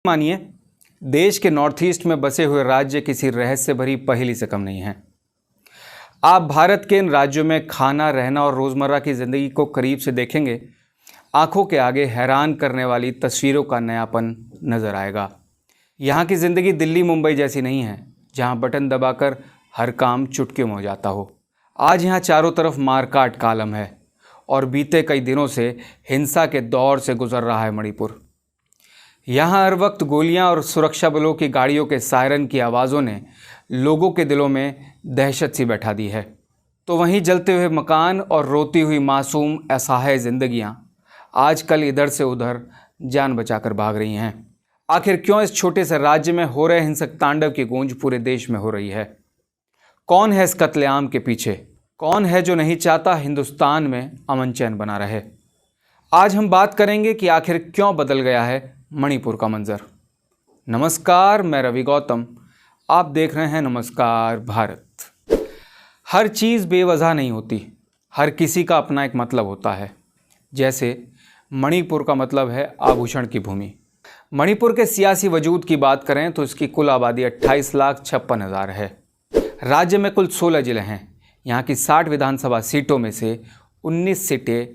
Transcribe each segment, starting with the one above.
मानिए, देश के नॉर्थ ईस्ट में बसे हुए राज्य किसी रहस्य भरी पहेली से कम नहीं हैं। आप भारत के इन राज्यों में खाना, रहना और रोज़मर्रा की ज़िंदगी को करीब से देखेंगे, आंखों के आगे हैरान करने वाली तस्वीरों का नयापन नज़र आएगा। यहाँ की ज़िंदगी दिल्ली मुंबई जैसी नहीं है, जहाँ बटन दबाकर हर काम चुटकियों में हो जाता हो। आज यहाँ चारों तरफ मारकाट का आलम है और बीते कई दिनों से हिंसा के दौर से गुजर रहा है मणिपुर। यहाँ हर वक्त गोलियां और सुरक्षा बलों की गाड़ियों के सायरन की आवाज़ों ने लोगों के दिलों में दहशत सी बैठा दी है। तो वहीं जलते हुए मकान और रोती हुई मासूम असहाय जिंदगियां आजकल इधर से उधर जान बचाकर भाग रही हैं। आखिर क्यों इस छोटे से राज्य में हो रहे हिंसक तांडव की गूंज पूरे देश में हो रही है? कौन है इस कत्लेआम के पीछे? कौन है जो नहीं चाहता हिंदुस्तान में अमन चैन बना रहे? आज हम बात करेंगे कि आखिर क्यों बदल गया है मणिपुर का मंजर। नमस्कार, मैं रवि गौतम, आप देख रहे हैं नमस्कार भारत। हर चीज़ बेवजह नहीं होती, हर किसी का अपना एक मतलब होता है। जैसे मणिपुर का मतलब है आभूषण की भूमि। मणिपुर के सियासी वजूद की बात करें तो इसकी कुल आबादी 28,56,000 है। राज्य में कुल 16 जिले हैं। यहाँ की 60 विधानसभा सीटों में से 19 सीटें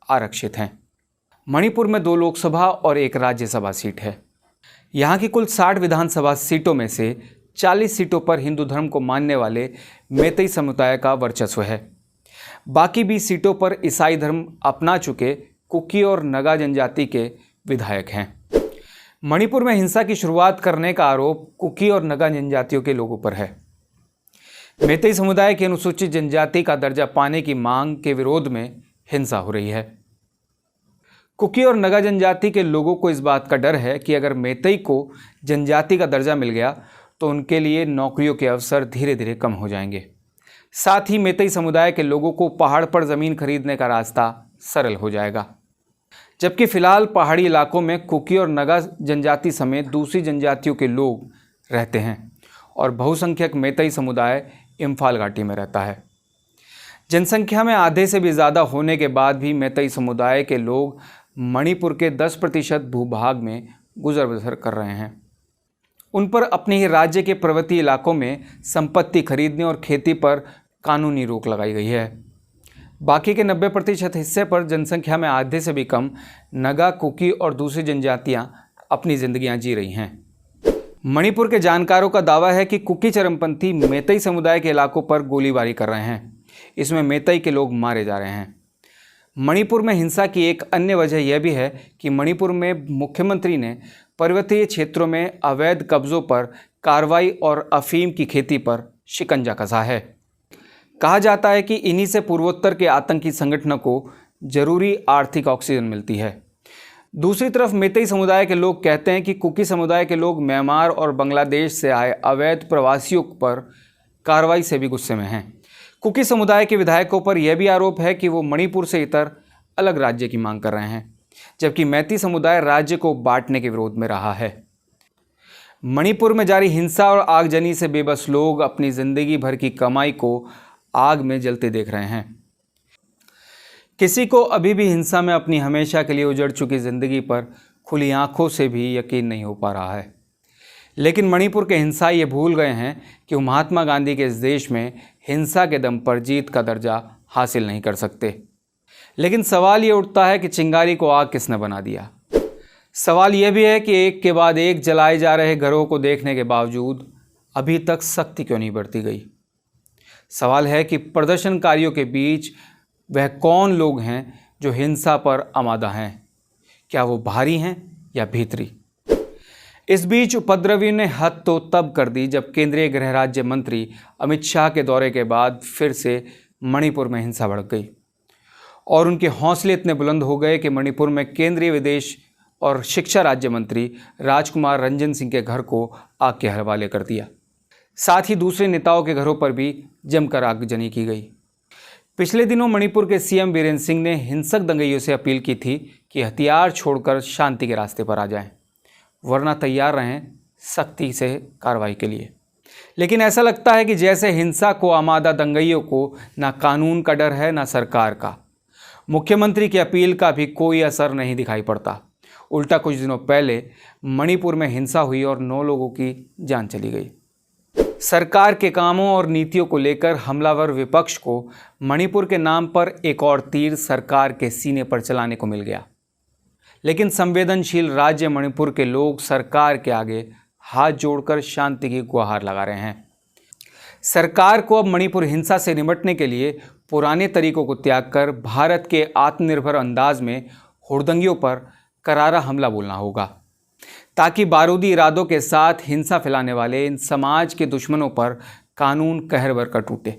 आरक्षित हैं। मणिपुर में 2 लोकसभा और 1 राज्यसभा सीट है। यहाँ की कुल 60 विधानसभा सीटों में से 40 सीटों पर हिंदू धर्म को मानने वाले मैतेई समुदाय का वर्चस्व है। बाकी 20 सीटों पर ईसाई धर्म अपना चुके कुकी और नगा जनजाति के विधायक हैं। मणिपुर में हिंसा की शुरुआत करने का आरोप कुकी और नगा जनजातियों के लोगों पर है। मैतेई समुदाय की अनुसूचित जनजाति का दर्जा पाने की मांग के विरोध में हिंसा हो रही है। कुकी और नगा जनजाति के लोगों को इस बात का डर है कि अगर मैतेई को जनजाति का दर्जा मिल गया तो उनके लिए नौकरियों के अवसर धीरे धीरे कम हो जाएंगे। साथ ही मैतेई समुदाय के लोगों को पहाड़ पर ज़मीन खरीदने का रास्ता सरल हो जाएगा। जबकि फिलहाल पहाड़ी इलाकों में कुकी और नगा जनजाति समेत दूसरी जनजातियों के लोग रहते हैं और बहुसंख्यक मैतेई समुदाय इम्फाल घाटी में रहता है। जनसंख्या में आधे से भी ज़्यादा होने के बाद भी मैतेई समुदाय के लोग मणिपुर के 10% भूभाग में गुजर बसर कर रहे हैं। उन पर अपने ही राज्य के पर्वतीय इलाकों में संपत्ति खरीदने और खेती पर कानूनी रोक लगाई गई है। बाकी के 90% हिस्से पर जनसंख्या में आधे से भी कम नगा, कुकी और दूसरी जनजातियां अपनी जिंदगियां जी रही हैं। मणिपुर के जानकारों का दावा है कि कुकी चरमपंथी मैतेई समुदाय के इलाकों पर गोलीबारी कर रहे हैं। इसमें मैतेई के लोग मारे जा रहे हैं। मणिपुर में हिंसा की एक अन्य वजह यह भी है कि मणिपुर में मुख्यमंत्री ने पर्वतीय क्षेत्रों में अवैध कब्जों पर कार्रवाई और अफीम की खेती पर शिकंजा कसा है। कहा जाता है कि इन्हीं से पूर्वोत्तर के आतंकी संगठनों को जरूरी आर्थिक ऑक्सीजन मिलती है। दूसरी तरफ मैतेई समुदाय के लोग कहते हैं कि कुकी समुदाय के लोग म्यांमार और बांग्लादेश से आए अवैध प्रवासियों पर कार्रवाई से भी गुस्से में हैं। कुकी समुदाय के विधायकों पर यह भी आरोप है कि वो मणिपुर से इतर अलग राज्य की मांग कर रहे हैं, जबकि मैतेई समुदाय राज्य को बांटने के विरोध में रहा है। मणिपुर में जारी हिंसा और आगजनी से बेबस लोग अपनी जिंदगी भर की कमाई को आग में जलते देख रहे हैं। किसी को अभी भी हिंसा में अपनी हमेशा के लिए उजड़ चुकी जिंदगी पर खुली आंखों से भी यकीन नहीं हो पा रहा है। लेकिन मणिपुर के हिंसाई ये भूल गए हैं कि वो महात्मा गांधी के इस देश में हिंसा के दम पर जीत का दर्जा हासिल नहीं कर सकते। लेकिन सवाल ये उठता है कि चिंगारी को आग किसने बना दिया? सवाल यह भी है कि एक के बाद एक जलाए जा रहे घरों को देखने के बावजूद अभी तक सख्ती क्यों नहीं बरती गई? सवाल है कि प्रदर्शनकारियों के बीच वह कौन लोग हैं जो हिंसा पर आमादा हैं? क्या वो बाहरी हैं या भीतरी? इस बीच उपद्रवियों ने हद तो तब कर दी जब केंद्रीय गृह राज्य मंत्री अमित शाह के दौरे के बाद फिर से मणिपुर में हिंसा भड़क गई और उनके हौसले इतने बुलंद हो गए कि मणिपुर में केंद्रीय विदेश और शिक्षा राज्य मंत्री राजकुमार रंजन सिंह के घर को आग के हवाले कर दिया। साथ ही दूसरे नेताओं के घरों पर भी जमकर आगजनी की गई। पिछले दिनों मणिपुर के सीएम बीरेंद्र सिंह ने हिंसक दंगइयों से अपील की थी कि हथियार छोड़कर शांति के रास्ते पर आ जाएं, वरना तैयार रहें सख्ती से कार्रवाई के लिए। लेकिन ऐसा लगता है कि जैसे हिंसा को आमादा दंगइयों को ना कानून का डर है ना सरकार का। मुख्यमंत्री की अपील का भी कोई असर नहीं दिखाई पड़ता। उल्टा कुछ दिनों पहले मणिपुर में हिंसा हुई और 9 लोगों की जान चली गई। सरकार के कामों और नीतियों को लेकर हमलावर विपक्ष को मणिपुर के नाम पर एक और तीर सरकार के सीने पर चलाने को मिल गया। लेकिन संवेदनशील राज्य मणिपुर के लोग सरकार के आगे हाथ जोड़कर शांति की गुहार लगा रहे हैं। सरकार को अब मणिपुर हिंसा से निपटने के लिए पुराने तरीकों को त्याग कर भारत के आत्मनिर्भर अंदाज में हुड़दंगियों पर करारा हमला बोलना होगा, ताकि बारूदी इरादों के साथ हिंसा फैलाने वाले इन समाज के दुश्मनों पर कानून कहर बरकर टूटे।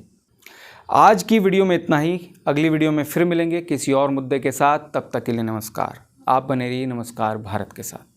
आज की वीडियो में इतना ही। अगली वीडियो में फिर मिलेंगे किसी और मुद्दे के साथ। तब तक के लिए नमस्कार। आप बने रहिए नमस्कार भारत के साथ।